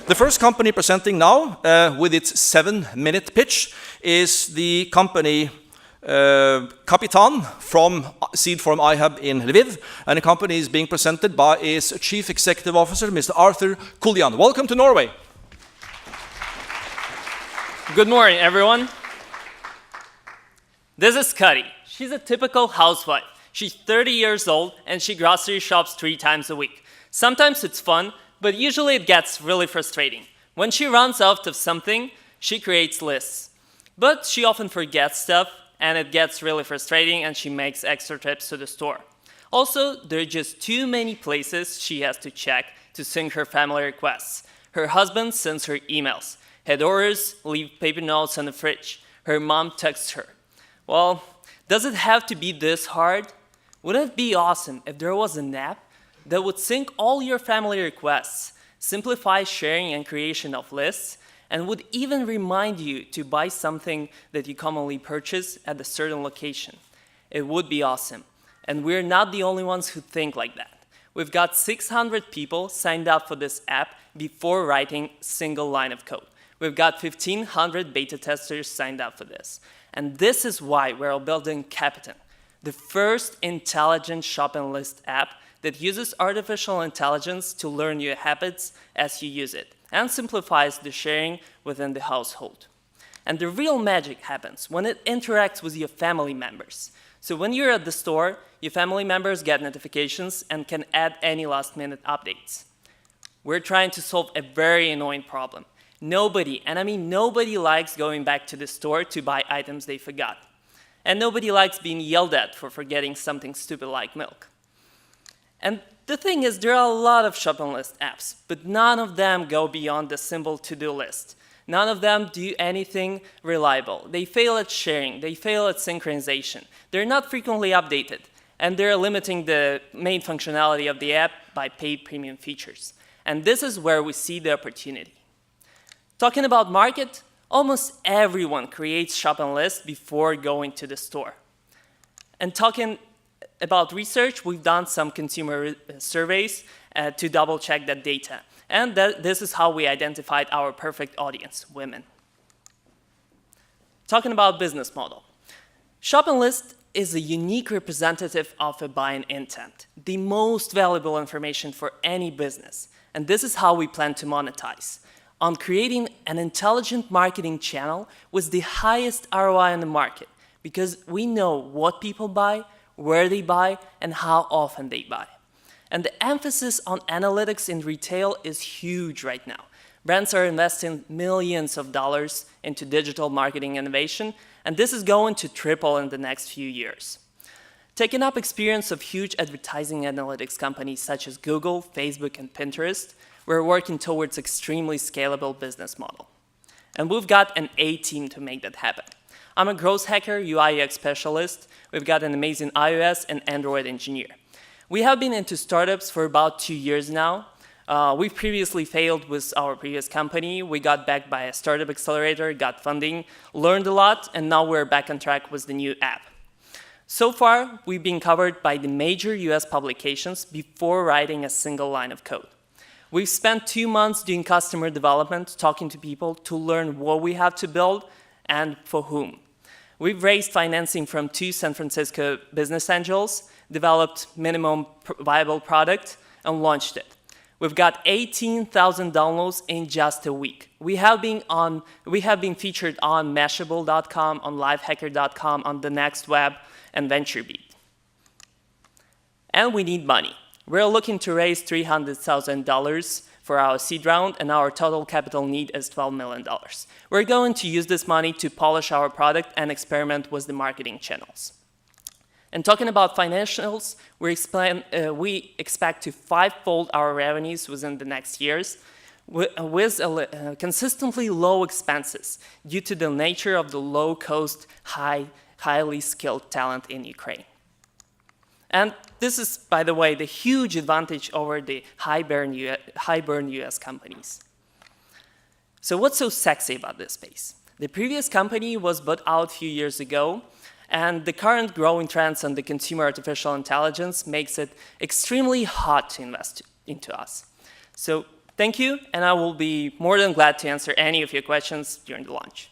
The first company presenting now with its 7-minute pitch is the company Kapitan from Seed Forum iHub in Lviv, and the company is being presented by its Chief Executive Officer, Mr. Artur Kiulian. Welcome to Norway. Good morning, everyone. This is Kari. She's a typical housewife. She's 30 years old and she grocery shops 3 times a week. Sometimes it's fun, but usually it gets really frustrating. When she runs out of something, she creates lists. But she often forgets stuff and it gets really frustrating and she makes extra trips to the store. Also, there are just too many places she has to check to sync her family requests. Her husband sends her emails. Head-orders leave paper notes on the fridge. Her mom texts her. Well, does it have to be this hard? Wouldn't it be awesome if there was an app that would sync all your family requests, simplify sharing and creation of lists, and would even remind you to buy something that you commonly purchase at a certain location? It would be awesome. And we're not the only ones who think like that. We've got 600 people signed up for this app before writing a single line of code. We've got 1,500 beta testers signed up for this. And this is why we're building Kapitan, the first intelligent shopping list app that uses artificial intelligence to learn your habits as you use it and simplifies the sharing within the household. And the real magic happens when it interacts with your family members. So when you're at the store, your family members get notifications and can add any last-minute updates. We're trying to solve a very annoying problem. Nobody, and I mean nobody, likes going back to the store to buy items they forgot. And nobody likes being yelled at for forgetting something stupid like milk. And the thing is, there are a lot of shopping list apps, but none of them go beyond the simple to-do list. None of them do anything reliable. They fail at sharing, they fail at synchronization. They're not frequently updated, and they're limiting the main functionality of the app by paid premium features. And this is where we see the opportunity. Talking about market, almost everyone creates shopping lists before going to the store. And talking about research, we've done some consumer surveys to double-check that data. And this is how we identified our perfect audience, women. Talking about business model. Shopping list is a unique representative of a buying intent, the most valuable information for any business. And this is how we plan to monetize, on creating an intelligent marketing channel with the highest ROI on the market, because we know what people buy, where they buy, and how often they buy. And the emphasis on analytics in retail is huge right now. Brands are investing millions of dollars into digital marketing innovation, and this is going to triple in the next few years. Taking up experience of huge advertising analytics companies such as Google, Facebook, and Pinterest, we're working towards extremely scalable business model. And we've got an A team to make that happen. I'm a growth hacker, UI/UX specialist. We've got an amazing iOS and Android engineer. We have been into startups for about 2 years now. We've previously failed with our previous company. We got backed by a startup accelerator, got funding, learned a lot, and now we're back on track with the new app. So far, we've been covered by the major US publications before writing a single line of code. We've spent 2 months doing customer development, talking to people to learn what we have to build and for whom. We've raised financing from 2 San Francisco business angels, developed minimum viable product, and launched it. We've got 18,000 downloads in just a week. We have been featured on Mashable.com, on Lifehacker.com, on The Next Web, and VentureBeat. And we need money. We're looking to raise $300,000 for our seed round, and our total capital need is $12 million. We're going to use this money to polish our product and experiment with the marketing channels. And talking about financials, we expect to 5-fold our revenues within the next years with consistently low expenses due to the nature of the low-cost, highly skilled talent in Ukraine. And this is, by the way, the huge advantage over the high-burn US companies. So what's so sexy about this space? The previous company was bought out a few years ago, and the current growing trends on the consumer artificial intelligence makes it extremely hot to invest into us. So Thank you, and I will be more than glad to answer any of your questions during the lunch.